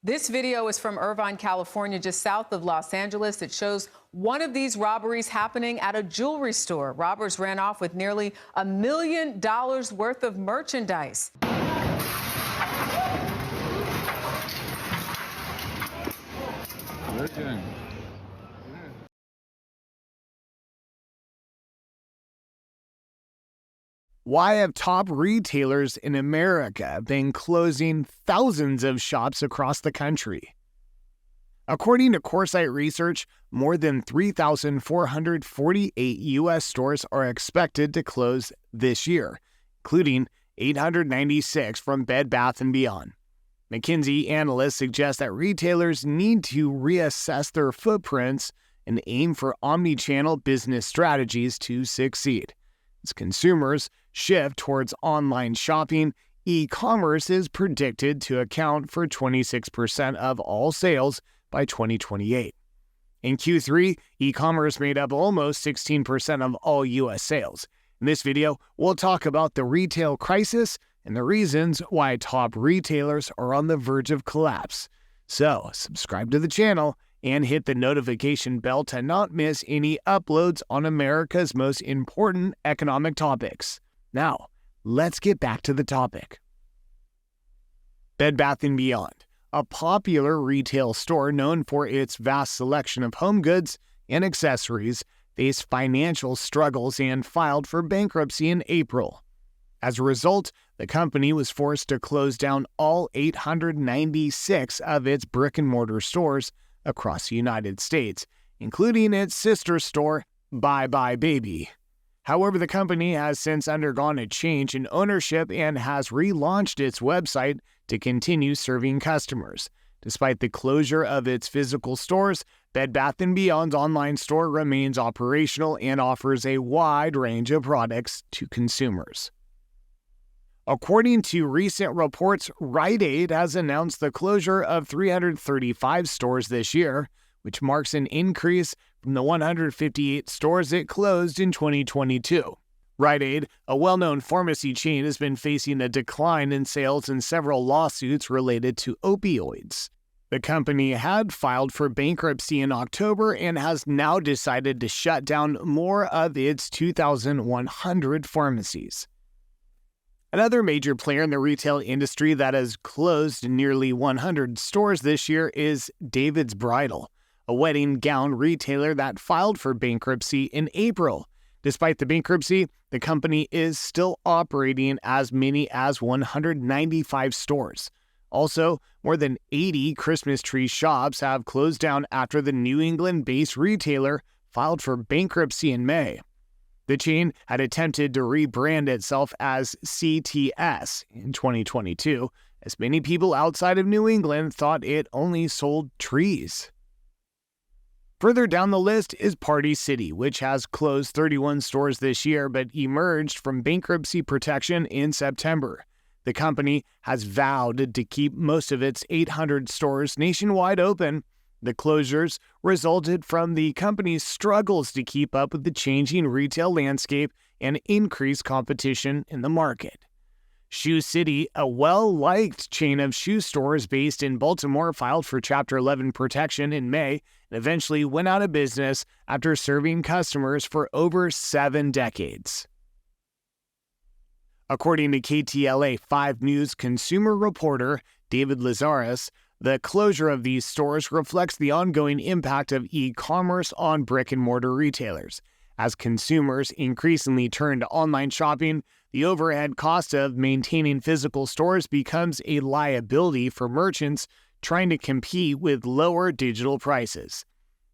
This video is from Irvine, California, just south of Los Angeles. It shows one of these robberies happening at a jewelry store. Robbers ran off with nearly $1 million worth of merchandise. Why have top retailers in America been closing thousands of shops across the country? According to Coresight Research, more than 3,448 U.S. stores are expected to close this year, including 896 from Bed Bath & Beyond. McKinsey analysts suggest that retailers need to reassess their footprints and aim for omni-channel business strategies to succeed. As consumers shift towards online shopping, e-commerce is predicted to account for 26% of all sales by 2028. In Q3, e-commerce made up almost 16% of all U.S. sales. In this video, we'll talk about the retail crisis and the reasons why top retailers are on the verge of collapse. So, subscribe to the channel and hit the notification bell to not miss any uploads on America's most important economic topics. Now, let's get back to the topic. Bed Bath & Beyond, a popular retail store known for its vast selection of home goods and accessories, faced financial struggles and filed for bankruptcy in April. As a result, the company was forced to close down all 896 of its brick-and-mortar stores across the United States, including its sister store, Bye Bye Baby. However, the company has since undergone a change in ownership and has relaunched its website to continue serving customers. Despite the closure of its physical stores, Bed Bath & Beyond's online store remains operational and offers a wide range of products to consumers. According to recent reports, Rite Aid has announced the closure of 335 stores this year, which marks an increase from the 158 stores it closed in 2022. Rite Aid, a well-known pharmacy chain, has been facing a decline in sales and several lawsuits related to opioids. The company had filed for bankruptcy in October and has now decided to shut down more of its 2,100 pharmacies. Another major player in the retail industry that has closed nearly 100 stores this year is David's Bridal, a wedding gown retailer that filed for bankruptcy in April. Despite the bankruptcy, the company is still operating as many as 195 stores. Also, more than 80 Christmas tree shops have closed down after the New England-based retailer filed for bankruptcy in May. The chain had attempted to rebrand itself as CTS in 2022, as many people outside of New England thought it only sold trees. Further down the list is Party City, which has closed 31 stores this year but emerged from bankruptcy protection in September. The company has vowed to keep most of its 800 stores nationwide open. The closures resulted from the company's struggles to keep up with the changing retail landscape and increased competition in the market. Shoe City, a well-liked chain of shoe stores based in Baltimore, filed for Chapter 11 protection in May and eventually went out of business after serving customers for over 7 decades. According to KTLA 5 News consumer reporter David Lazarus, the closure of these stores reflects the ongoing impact of e-commerce on brick-and-mortar retailers. As consumers increasingly turn to online shopping, the overhead cost of maintaining physical stores becomes a liability for merchants trying to compete with lower digital prices.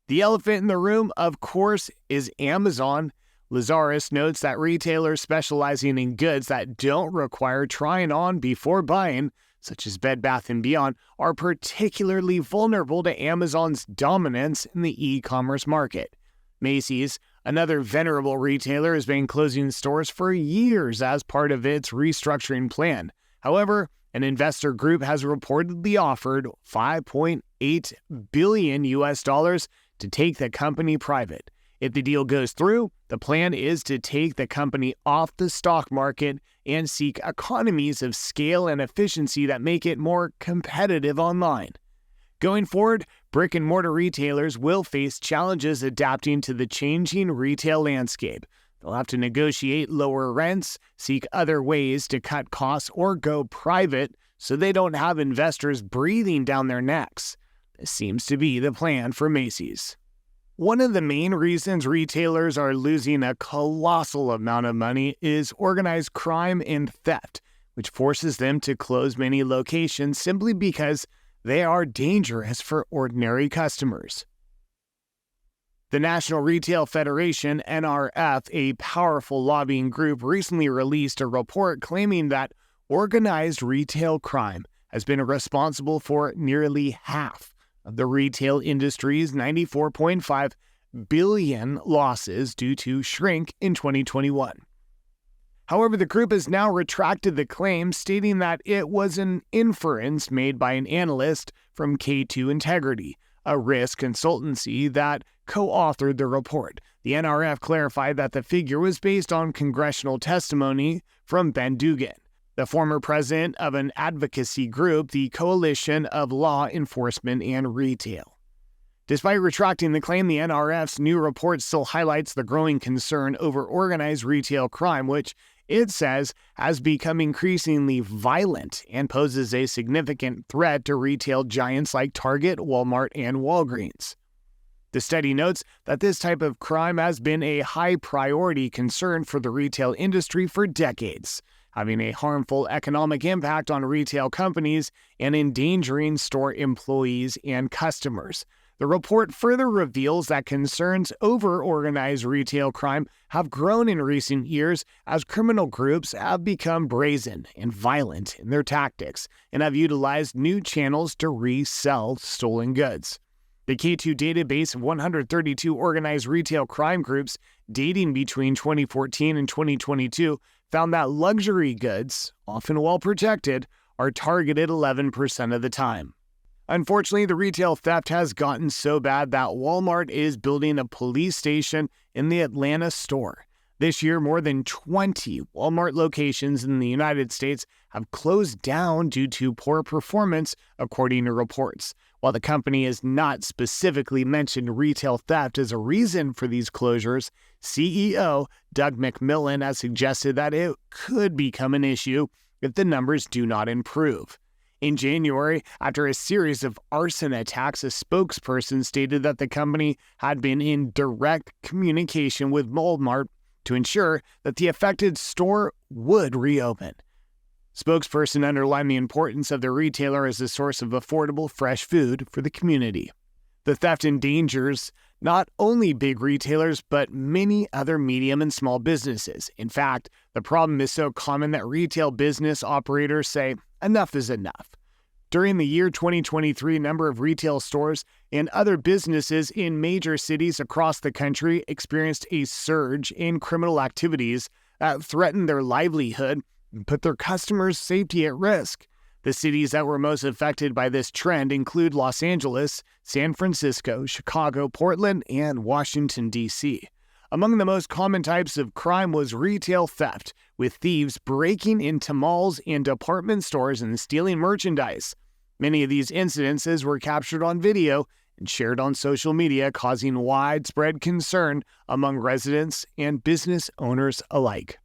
The elephant in the room, of course, is Amazon. Lazarus notes that retailers specializing in goods that don't require trying on before buying, such as Bed Bath & Beyond, are particularly vulnerable to Amazon's dominance in the e-commerce market. Macy's, another venerable retailer, has been closing stores for years as part of its restructuring plan. However, an investor group has reportedly offered $5.8 billion to take the company private. If the deal goes through, the plan is to take the company off the stock market and seek economies of scale and efficiency that make it more competitive online. Going forward, brick-and-mortar retailers will face challenges adapting to the changing retail landscape. They'll have to negotiate lower rents, seek other ways to cut costs, or go private so they don't have investors breathing down their necks. This seems to be the plan for Macy's. One of the main reasons retailers are losing a colossal amount of money is organized crime and theft, which forces them to close many locations simply because they are dangerous for ordinary customers. The National Retail Federation, NRF, a powerful lobbying group, recently released a report claiming that organized retail crime has been responsible for nearly half of the retail industry's $94.5 billion losses due to shrink in 2021. However, the group has now retracted the claim, stating that it was an inference made by an analyst from K2 Integrity, a risk consultancy that co-authored the report. The NRF clarified that the figure was based on congressional testimony from Ben Dugan, the former president of an advocacy group, the Coalition of Law Enforcement and Retail. Despite retracting the claim, the NRF's new report still highlights the growing concern over organized retail crime, which it says has become increasingly violent and poses a significant threat to retail giants like Target, Walmart, and Walgreens. The study notes that this type of crime has been a high priority concern for the retail industry for decades, having a harmful economic impact on retail companies and endangering store employees and customers. The report further reveals that concerns over organized retail crime have grown in recent years as criminal groups have become brazen and violent in their tactics and have utilized new channels to resell stolen goods. The K2 database of 132 organized retail crime groups dating between 2014 and 2022 found that luxury goods, often well protected, are targeted 11% of the time. Unfortunately, the retail theft has gotten so bad that Walmart is building a police station in the Atlanta store. This year, more than 20 Walmart locations in the United States have closed down due to poor performance, according to reports. While the company has not specifically mentioned retail theft as a reason for these closures, CEO Doug McMillon has suggested that it could become an issue if the numbers do not improve. In January, after a series of arson attacks, a spokesperson stated that the company had been in direct communication with Walmart to ensure that the affected store would reopen. Spokesperson underlined the importance of the retailer as a source of affordable, fresh food for the community. The theft endangers not only big retailers, but many other medium and small businesses. In fact, the problem is so common that retail business operators say, enough is enough. During the year 2023, a number of retail stores and other businesses in major cities across the country experienced a surge in criminal activities that threatened their livelihood and put their customers' safety at risk. The cities that were most affected by this trend include Los Angeles, San Francisco, Chicago, Portland, and Washington, D.C. Among the most common types of crime was retail theft, with thieves breaking into malls and department stores and stealing merchandise. Many of these incidences were captured on video and shared on social media, causing widespread concern among residents and business owners alike.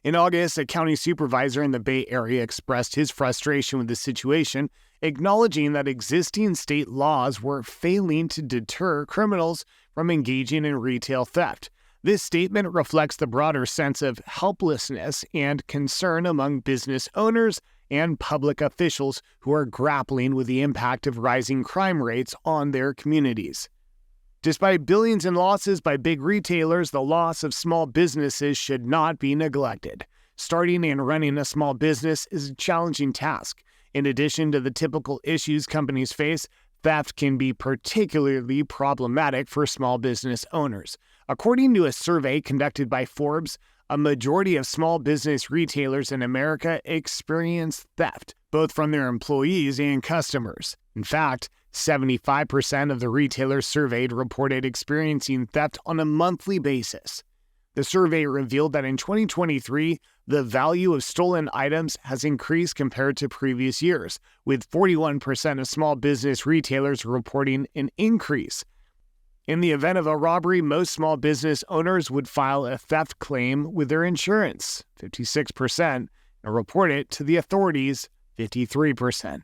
In August, a county supervisor in the Bay Area expressed his frustration with the situation, acknowledging that existing state laws were failing to deter criminals from engaging in retail theft. This statement reflects the broader sense of helplessness and concern among business owners and public officials who are grappling with the impact of rising crime rates on their communities. Despite billions in losses by big retailers, the loss of small businesses should not be neglected. Starting and running a small business is a challenging task. In addition to the typical issues companies face, theft can be particularly problematic for small business owners. According to a survey conducted by Forbes, a majority of small business retailers in America experience theft, both from their employees and customers. In fact, 75% of the retailers surveyed reported experiencing theft on a monthly basis. The survey revealed that in 2023, The value of stolen items has increased compared to previous years, with 41% of small business retailers reporting an increase. In the event of a robbery, most small business owners would file a theft claim with their insurance, 56%, and report it to the authorities, 53%.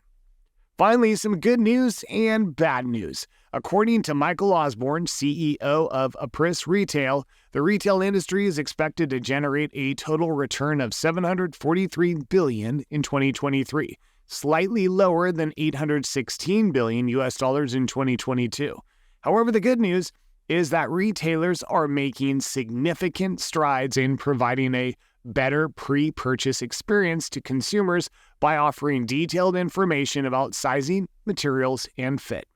Finally, some good news and bad news. According to Michael Osborne, CEO of Amidst Retail, the retail industry is expected to generate a total return of $743 billion in 2023, slightly lower than $816 billion in 2022. However, the good news is that retailers are making significant strides in providing a better pre-purchase experience to consumers by offering detailed information about sizing, materials, and fit.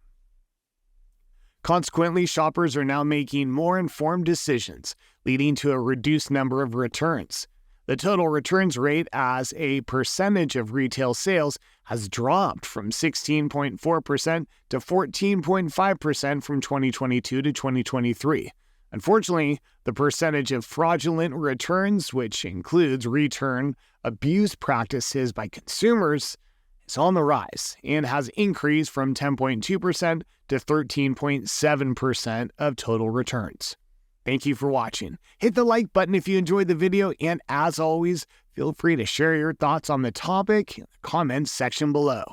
Consequently, shoppers are now making more informed decisions, leading to a reduced number of returns. The total returns rate as a percentage of retail sales has dropped from 16.4% to 14.5% from 2022 to 2023. Unfortunately, the percentage of fraudulent returns, which includes return abuse practices by consumers, is on the rise and has increased from 10.2% to 13.7% of total returns. Thank you for watching. Hit the like button if you enjoyed the video, and as always, feel free to share your thoughts on the topic in the comments section below.